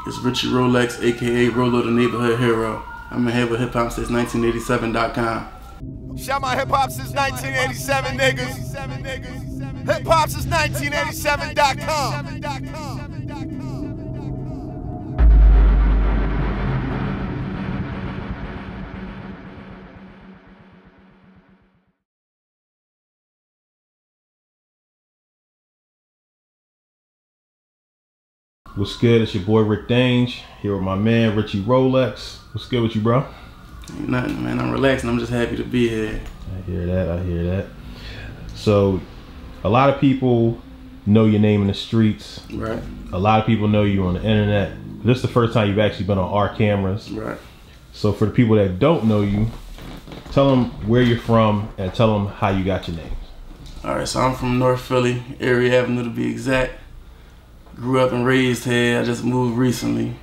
It's Richy Rolex, aka Rolo the Neighborhood Hero. I'm in here with HipHopSince1987.com. Shout my HipHopSince1987 niggas. HipHopSince1987.com. What's good? It's your boy Rick Dange here with my man Richy Rolex. What's good with you, bro? Ain't nothing, man. I'm relaxing. I'm just happy to be here. I hear that. So, a lot of people know your name in the streets. Right. A lot of people know you on the internet. This is the first time you've actually been on our cameras. Right. So, for the people that don't know you, tell them where you're from and tell them how you got your name. All right. So I'm from North Philly, Erie Avenue to be exact. Grew up and raised here. I just moved recently.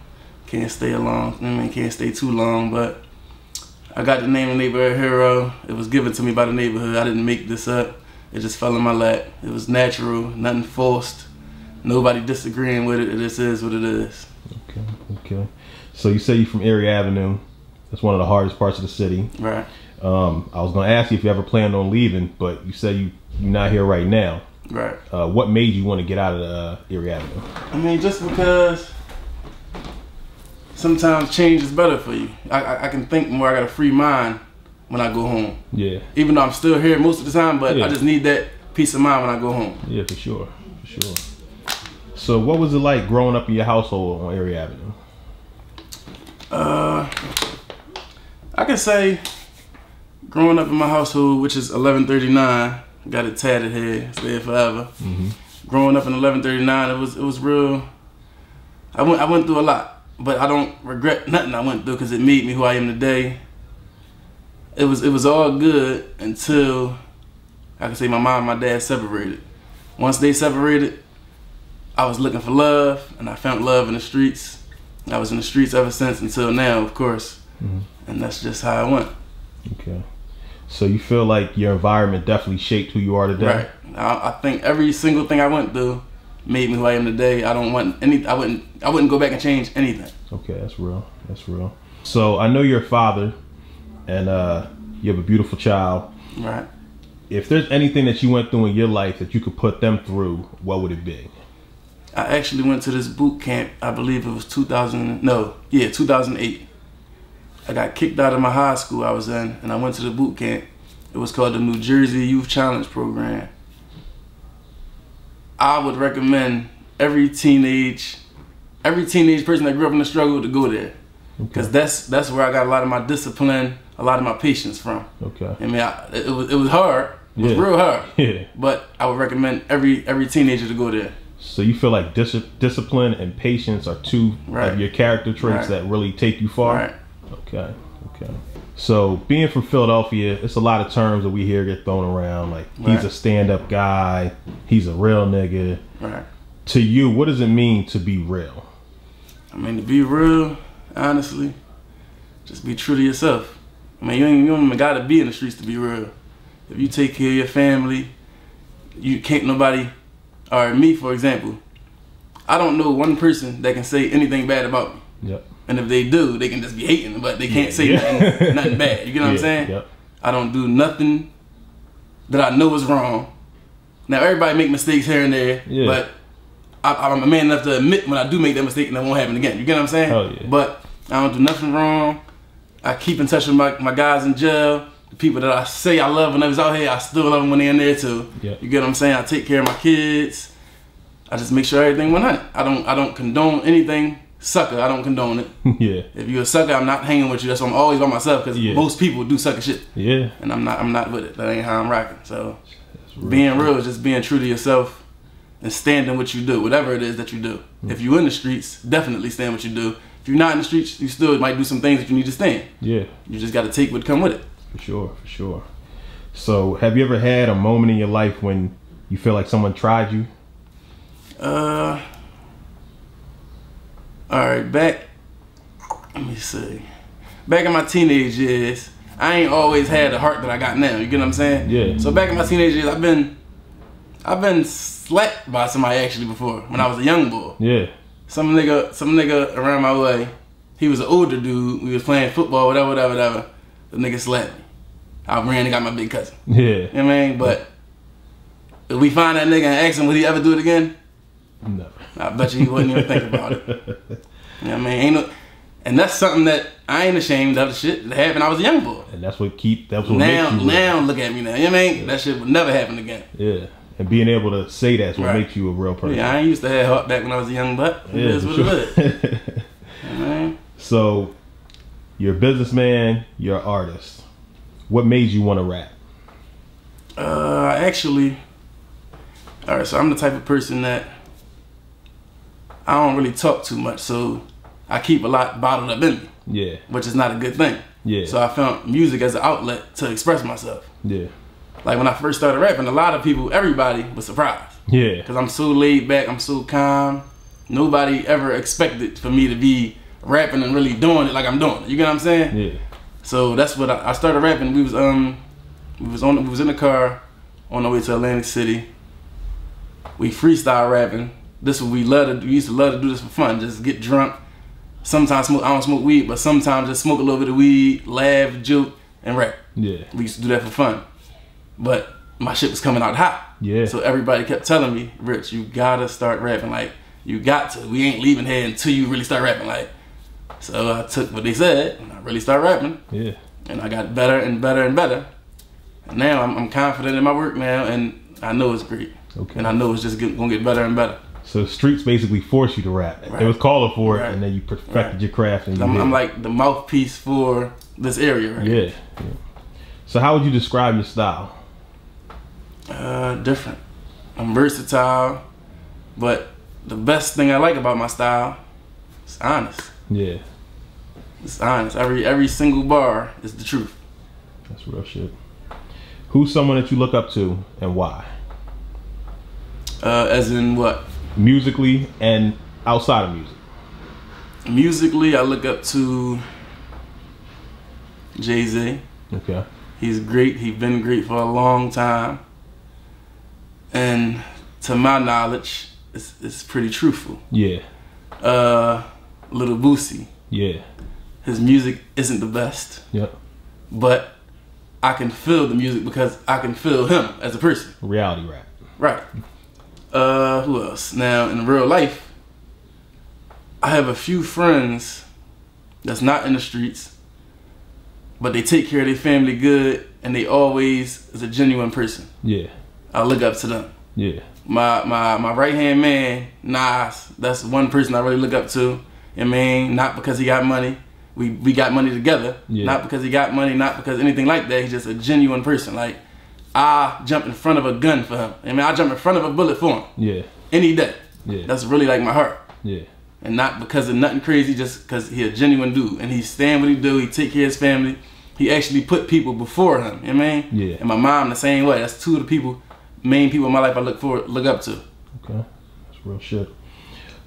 Can't stay can't stay too long, but I got the name of Neighborhood Hero. It was given to me by the neighborhood. I didn't make this up. It just fell in my lap. It was natural, nothing forced. Nobody disagreeing with it. It just is what it is. Okay. So you say you're from Erie Avenue. That's one of the hardest parts of the city. Right. I was gonna ask you if you ever planned on leaving, but you said you're not here right now. Right. What made you want to get out of Erie Avenue? I mean, just because sometimes change is better for you. I can think more. I got a free mind when I go home. Yeah. Even though I'm still here most of the time, but yeah. I just need that peace of mind when I go home. Yeah, for sure. So what was it like growing up in your household on Erie Avenue? I can say growing up in my household, which is 1139, got it tatted here, stay forever. Growing up in 1139, it was real. I went through a lot, but I don't regret nothing I went through because it made me who I am today. It was all good until I can say my mom and my dad separated. Once they separated, I was looking for love, and I found love in the streets. I was in the streets ever since until now, of course, and that's just how I went. Okay. So you feel like your environment definitely shaped who you are today? Right. I think every single thing I went through made me who I am today. I wouldn't go back and change anything. Okay, that's real. So I know you're a father, and you have a beautiful child. Right. If there's anything that you went through in your life that you could put them through, what would it be? I actually went to this boot camp. I believe it was 2008. I got kicked out of my high school I was in, and I went to the boot camp. It was called the New Jersey Youth Challenge Program. I would recommend every teenage person that grew up in the struggle to go there, because that's where I got a lot of my discipline, a lot of my patience from. Okay. I mean, it was hard. It was real hard. Yeah. But I would recommend every teenager to go there. So you feel like discipline and patience are two of your character traits that really take you far? Right. Okay. So being from Philadelphia, it's a lot of terms that we hear get thrown around, like he's a stand-up guy, he's a real nigga. Right. To you, what does it mean to be real? I mean, to be real, honestly, just be true to yourself. I mean, you ain't even gotta be in the streets to be real. If you take care of your family, you can't nobody, or me for example, I don't know one person that can say anything bad about me. Yep. And if they do, they can just be hating, but they can't say nothing bad. You get what I'm saying? Yep. I don't do nothing that I know is wrong. Now, everybody make mistakes here and there, but I'm a man enough to admit when I do make that mistake and that won't happen again. You get what I'm saying? Hell yeah. But I don't do nothing wrong. I keep in touch with my guys in jail. The people that I say I love when they was out here, I still love them when they're in there too. Yep. You get what I'm saying? I take care of my kids. I just make sure everything 100. I don't condone anything. Sucker, I don't condone it. Yeah. If you're a sucker, I'm not hanging with you. That's why I'm always by myself, because most people do sucker shit. Yeah. And I'm not with it. That ain't how I'm rocking. So being real is just being true to yourself and standing what you do, whatever it is that you do. If you're in the streets, definitely stand what you do. If you're not in the streets, you still might do some things that you need to stand. Yeah. You just got to take what come with it. For sure. So have you ever had a moment in your life when you feel like someone tried you? Alright, let me see. Back in my teenage years, I ain't always had the heart that I got now. You get what I'm saying? Yeah. So back in my teenage years, I've been slapped by somebody actually before when I was a young boy. Yeah. some nigga around my way. He was an older dude. We was playing football, whatever. The nigga slapped me. I ran and got my big cousin. Yeah. You know what I mean? But if we find that nigga and ask him, would he ever do it again? No. I bet you he wouldn't even think about it. You know what I mean? And that's something that I ain't ashamed of the shit that happened. I was a young boy. And that's what makes you now look at me now. You know what I mean? Yeah. That shit would never happen again. Yeah. And being able to say that's what makes you a real person. Yeah, I ain't used to have heart back when I was a young buck. Yeah, It is what it is. You know what I mean? So, you're a businessman, you're an artist. What made you want to rap? Actually, alright, so I'm the type of person that I don't really talk too much, so I keep a lot bottled up in me. Yeah. Which is not a good thing. Yeah. So I found music as an outlet to express myself. Yeah. Like when I first started rapping, a lot of people, everybody was surprised. Yeah. Because I'm so laid back, I'm so calm. Nobody ever expected for me to be rapping and really doing it like I'm doing it. You get what I'm saying? Yeah. So that's what I started rapping. We was in the car on the way to Atlantic City. We freestyle rapping. This is what we love to do. We used to love to do this for fun. Just get drunk. Sometimes I don't smoke weed, but sometimes just smoke a little bit of weed, laugh, joke, and rap. Yeah. We used to do that for fun. But my shit was coming out hot. Yeah. So everybody kept telling me, Rich, you gotta start rapping. Like, you got to. We ain't leaving here until you really start rapping. Like, so I took what they said and I really started rapping. Yeah. And I got better and better and better. And now I'm confident in my work now, and I know it's great. Okay. And I know it's just gonna get better and better. So streets basically forced you to rap. Right. It was calling for it, Right. and then you perfected your craft. And I'm like the mouthpiece for this area, right? Yeah. So how would you describe your style? Different. I'm versatile, but the best thing I like about my style is honest. Yeah. It's honest. Every single bar is the truth. That's real shit. Who's someone that you look up to and why? As in what? Musically and outside of music. Musically, I look up to Jay-Z. Okay. He's great. He's been great for a long time. And to my knowledge, it's pretty truthful. Yeah. Little Boosie. Yeah. His music isn't the best. Yep. But I can feel the music because I can feel him as a person. Reality rap. Right. Who else? Now, in real life, I have a few friends that's not in the streets, but they take care of their family good, and they always is a genuine person. Yeah. I look up to them. Yeah. My right-hand man, Nas, that's one person I really look up to. You know what I mean? Not because he got money. We got money together. Yeah. Not because he got money, not because anything like that. He's just a genuine person. Like, I jump in front of a gun for him. I mean, I jump in front of a bullet for him. Yeah. Any day. Yeah. That's really like my heart. Yeah. And not because of nothing crazy, just because he a genuine dude. And he stand what he do. He take care of his family. He actually put people before him. You know what I mean? Yeah. And my mom the same way. That's two of the main people in my life I look up to. Okay. That's real shit.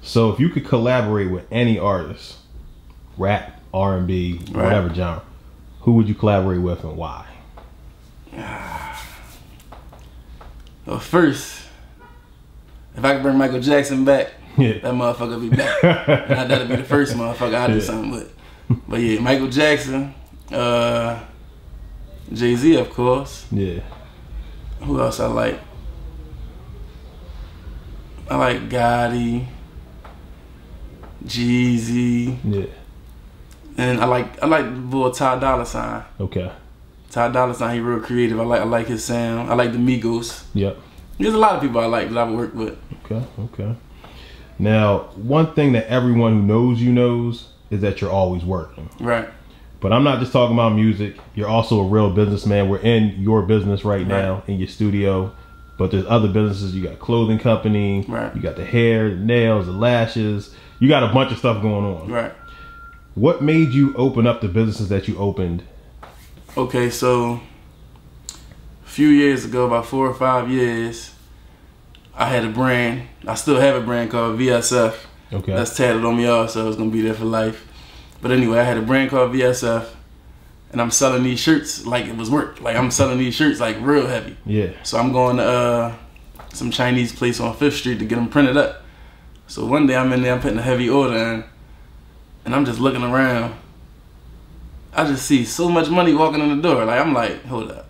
So if you could collaborate with any artist, rap, R&B, whatever genre, who would you collaborate with and why? Well, first, if I could bring Michael Jackson back, that motherfucker be back. And that'd be the first motherfucker I'd do something with. But yeah, Michael Jackson, Jay-Z, of course. Yeah. Who else I like? I like Gotti, Jeezy. Yeah. And I like the boy Ty Dolla $ign. Okay. Ty Dolla $ign, he real creative. I like his sound. I like the Migos. Yep. There's a lot of people I like that I've worked with. Okay, okay. Now, one thing that everyone who knows you knows is that you're always working. Right. But I'm not just talking about music. You're also a real businessman. We're in your business right now, in your studio. But there's other businesses. You got a clothing company. Right. You got the hair, the nails, the lashes. You got a bunch of stuff going on. Right. What made you open up the businesses that you opened? Okay, so a few years ago, about 4 or 5 years, I had a brand. I still have a brand called VSF. Okay. That's tatted on me also. It's going to be there for life. But anyway, I had a brand called VSF, and I'm selling these shirts like it was work. Like, I'm selling these shirts like real heavy. Yeah. So I'm going to some Chinese place on 5th Street to get them printed up. So one day I'm in there, I'm putting a heavy order in, and I'm just looking around. I just see so much money walking in the door. Like, I'm like, hold up.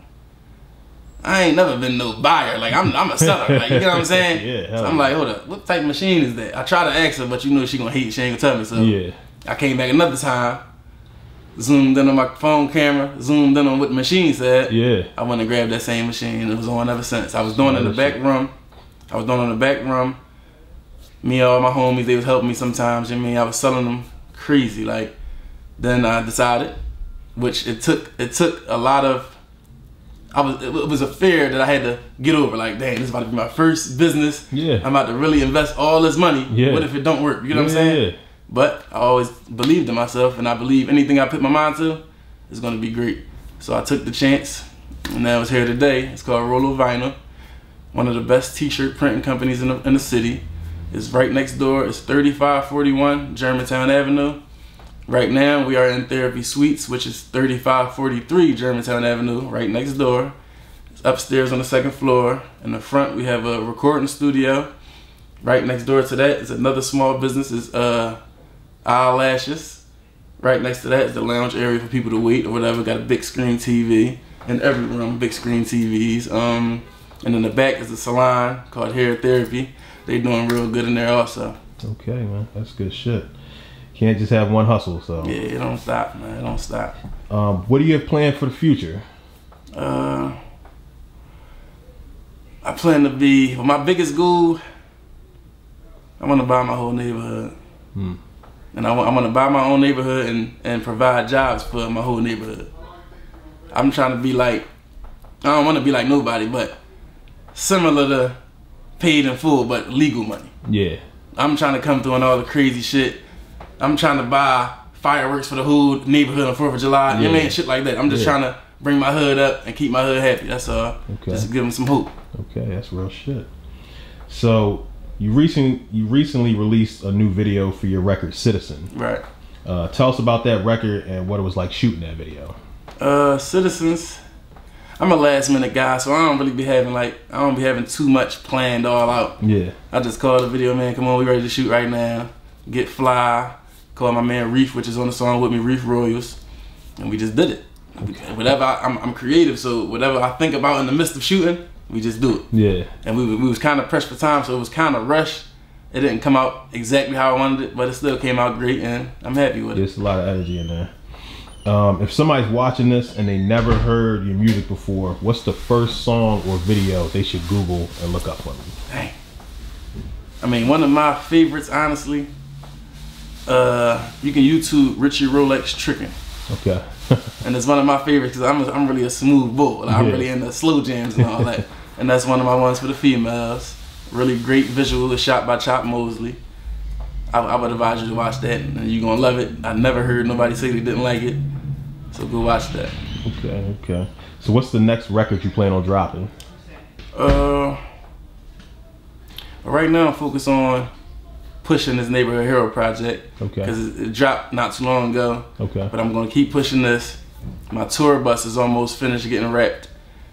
I ain't never been no buyer. Like, I'm a seller. Like, you know what I'm saying? Yeah. So I'm like, hold up. What type of machine is that? I try to ask her, but you know she gonna hate. She ain't gonna tell me. So yeah. I came back another time, zoomed in on my phone camera, zoomed in on what the machine said. Yeah. I went and grabbed that same machine. It was on ever since. I was doing it in the back room. Me and all my homies, they was helping me sometimes. You know what I mean? I was selling them crazy. Like, then I decided, which it took a lot of. It was a fear that I had to get over. Like, dang, this is about to be my first business. Yeah. I'm about to really invest all this money. Yeah. What if it don't work? You know what I'm saying? Yeah. But I always believed in myself, and I believe anything I put my mind to is gonna be great. So I took the chance, and now it's here today. It's called Rolo Vinyl, one of the best t-shirt printing companies in the city. It's right next door. It's 3541 Germantown Avenue. Right now, we are in Therapy Suites, which is 3543 Germantown Avenue, right next door. It's upstairs on the 2nd floor. In the front, we have a recording studio. Right next door to that is another small business, is Eyelashes. Right next to that is the lounge area for people to wait or whatever. Got a big screen TV in every room, big screen TVs. And in the back is a salon called Hair Therapy. They doing real good in there also. Okay, man, that's good shit. Can't just have one hustle, so. Yeah, it don't stop, man. It don't stop. What do you have planned for the future? I plan to be, well, my biggest goal, I want to buy my whole neighborhood. And I want to buy my own neighborhood and provide jobs for my whole neighborhood. I'm trying to be like, I don't want to be like nobody, but similar to paid in full, but legal money. Yeah. I'm trying to come through on all the crazy shit. I'm trying to buy fireworks for the whole neighborhood on 4th of July. Yeah. You know what I mean? Shit like that. I'm just trying to bring my hood up and keep my hood happy. That's all. Okay. Just to give them some hope. Okay, that's real shit. So you recently released a new video for your record, Citizen. Right. Tell us about that record and what it was like shooting that video. Citizens. I'm a last minute guy, so I don't really be having too much planned all out. Yeah. I just call the video man, come on, we ready to shoot right now. Get fly. Call my man Reef, which is on the song with me, Reef Royals, and we just did it. Okay. Whatever I'm creative, so whatever I think about in the midst of shooting, we just do it. Yeah. And we was kind of pressed for time, so it was kind of rushed. It didn't come out exactly how I wanted it, but it still came out great, and I'm happy with it. There's a lot of energy in there. If somebody's watching this and they never heard your music before, what's the first song or video they should Google and look up for them? Dang. I mean, one of my favorites, honestly, you can YouTube Richy Rolex Trickin'. Okay. And it's one of my favorites because I'm really a smooth bull. Like, I'm really into slow jams and all that. And that's one of my ones for the females. Really great visual. It's shot by Chop Mosley. I would advise you to watch that, and you're gonna love it. I never heard nobody say they didn't like it, so go watch that. Okay, okay. So what's the next record you plan on dropping? Right now I'm focused on pushing this Neighborhood Hero project. Okay. Because it dropped not too long ago. Okay. But I'm gonna keep pushing this. My tour bus is almost finished getting wrapped,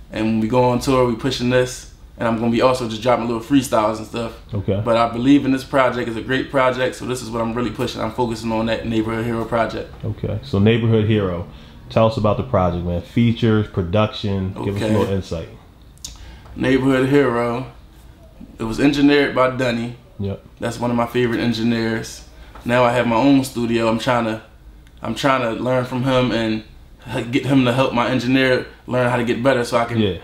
and when we go on tour, we pushing this. And I'm gonna be also just dropping little freestyles and stuff. Okay. But I believe in this project. It's a great project, so this is what I'm really pushing. I'm focusing on that Neighborhood Hero project. Okay. So Neighborhood Hero, tell us about the project, man. Features, production. Okay. Give us a little insight. Neighborhood Hero. It was engineered by Dunny. Yep. That's one of my favorite engineers. Now I have my own studio. I'm trying to learn from him and get him to help my engineer learn how to get better, so I can.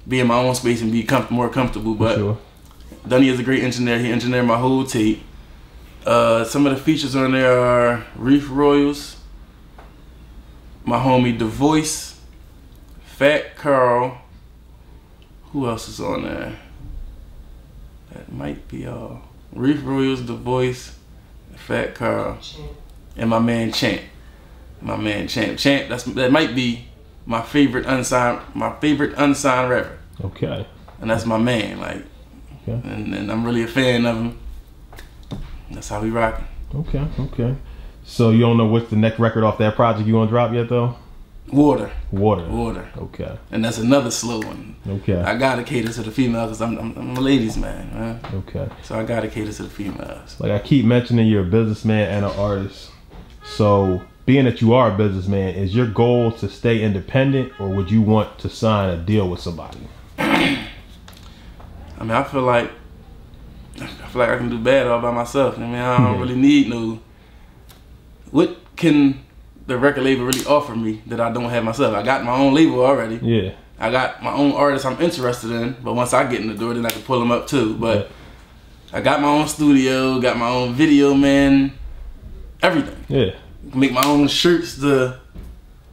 Be in my own space and be more comfortable. But sure. Dunny is a great engineer. He engineered my whole tape. Some of the features on there are Reef Royals, my homie The Voice, Fat Carl. Who else is on there? That might be all. Reef Royals, The Voice, Fat Carl, and my man Champ. My man Champ. Champ. That might be my favorite unsigned rapper. Okay. And that's my man, like, okay. And I'm really a fan of him. That's how we rockin'. Okay, okay. So you don't know what's the next record off that project you want to drop yet, though? Water. Water. Okay. And that's another slow one. Okay. I gotta cater to the females because I'm a ladies man. Okay. So I gotta cater to the females. Like I keep mentioning, you're a businessman and an artist. So being that you are a businessman, is your goal to stay independent, or would you want to sign a deal with somebody? I mean, I feel like I can do bad all by myself. I mean, I don't really need no. What can the record label really offer me that I don't have myself? I got my own label already. Yeah. I got my own artists I'm interested in, but once I get in the door, then I can pull them up too. But I got my own studio, got my own video man, everything. Yeah. Make my own shirts to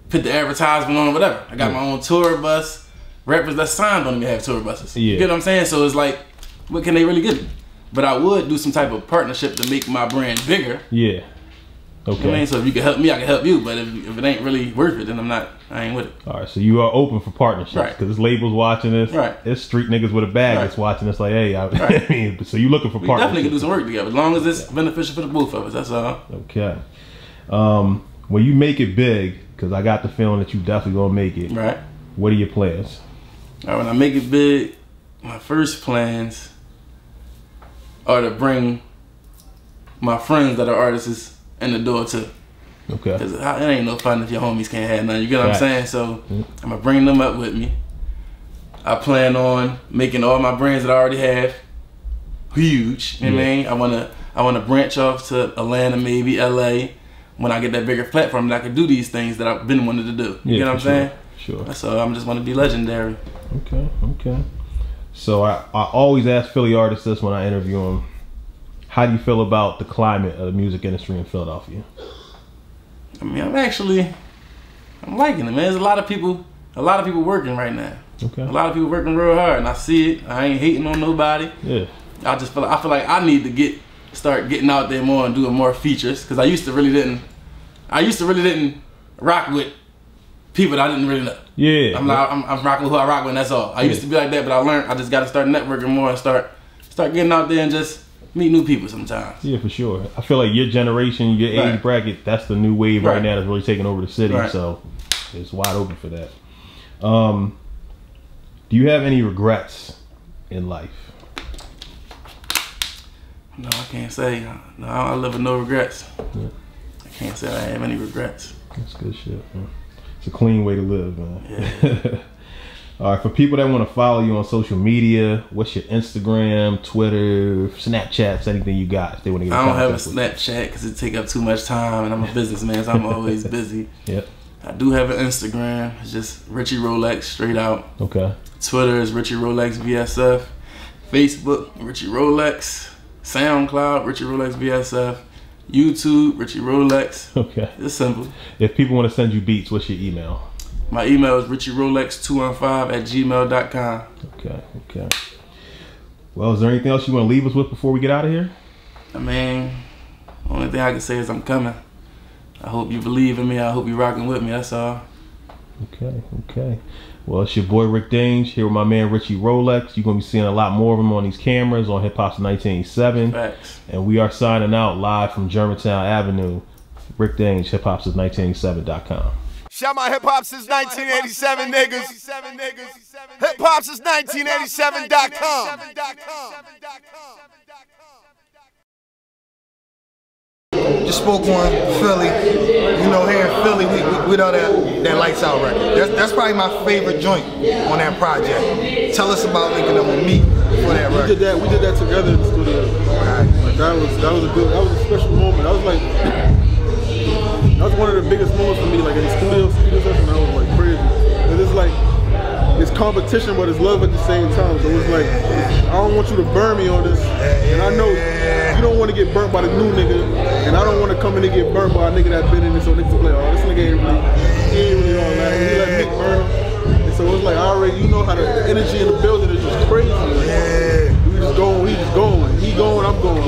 put the advertisement on, whatever. I got my own tour bus. Rappers that signed don't even have tour buses. You get what I'm saying? So it's like, what can they really give me? But I would do some type of partnership to make my brand bigger. Yeah. Okay. You know what I mean? So if you can help me, I can help you. But if it ain't really worth it, then I ain't with it. All right. So you are open for partnerships, right? Because this label's watching this. Right. It's street niggas with a bag that's watching this. Like, hey, I mean, so you looking for partnerships? Definitely can do some work together, as long as it's beneficial for the both of us. That's all. Okay. When you make it big, because I got the feeling that you definitely gonna make it. Right. What are your plans? All right. When I make it big, my first plans are to bring my friends that are artists in the door too. Okay. Because it ain't no fun if your homies can't have none. You get what I'm saying? So I'm gonna bring them up with me. I plan on making all my brands that I already have huge. You know what I mean? I wanna branch off to Atlanta, maybe LA, when I get that bigger platform that I can do these things that I've been wanting to do. You get what I'm saying? Sure. So I'm just wanna be legendary. Okay. Okay. So I always ask Philly artists this when I interview them. How do you feel about the climate of the music industry in Philadelphia? I mean, I'm liking it, man. There's a lot of people working right now. Okay. A lot of people working real hard, and I see it. I ain't hating on nobody. Yeah. I feel like I need to start getting out there more and doing more features, because I used to really didn't rock with people that I didn't really know. Yeah. I'm rocking with who I rock with, and that's all. I used to be like that, but I learned I just got to start networking more and start getting out there and just meet new people sometimes. Yeah, for sure. I feel like your generation, your age bracket, that's the new wave right now that's really taking over the city. So it's wide open for that. Do you have any regrets in life? No, I can't say. No, I live with no regrets. Yeah. I can't say I have any regrets. That's good shit, man. It's a clean way to live, man. Yeah. All right, for people that want to follow you on social media, what's your Instagram, Twitter, Snapchats, anything you got? If they want to get I don't have a Snapchat because it take up too much time, and I'm a businessman, so I'm always busy. Yep. I do have an Instagram. It's just Richy Rolex, straight out. Okay. Twitter is Richy Rolex VSF. Facebook, Richy Rolex. SoundCloud, Richy Rolex VSF. YouTube, Richy Rolex. Okay. It's simple. If people want to send you beats, what's your email? My email is richyrolex215@gmail.com. Okay, okay. Well, is there anything else you want to leave us with before we get out of here? I mean, only thing I can say is I'm coming. I hope you believe in me. I hope you're rocking with me. That's all. Okay, okay. Well, it's your boy Rick Dange here with my man Richy Rolex. You're going to be seeing a lot more of him on these cameras on HipHopSince1987. Facts. And we are signing out live from Germantown Avenue. Rick Dange, HipHopSince1987.com. Shout my HipHopSince1987 niggas. HipHopSince1987.com. Just spoke on Philly. You know, here in Philly, we know that Lights Out record. That's probably my favorite joint on that project. Tell us about linking up with me for that record. We did that together in the studio. Right. That was a special moment. That was one of the biggest moments for me, like in the studio session. I was like crazy. And it's like, it's competition, but it's love at the same time. So it's like, I don't want you to burn me on this. And I know you don't want to get burnt by the new nigga. And I don't want to come in and get burnt by a nigga that's been in it. So niggas will be like, oh, this nigga ain't really all that. He let Nick burn him. And so it's like, I already, you know how the energy in the building is just crazy. Like, we just going, he going. He going, I'm going.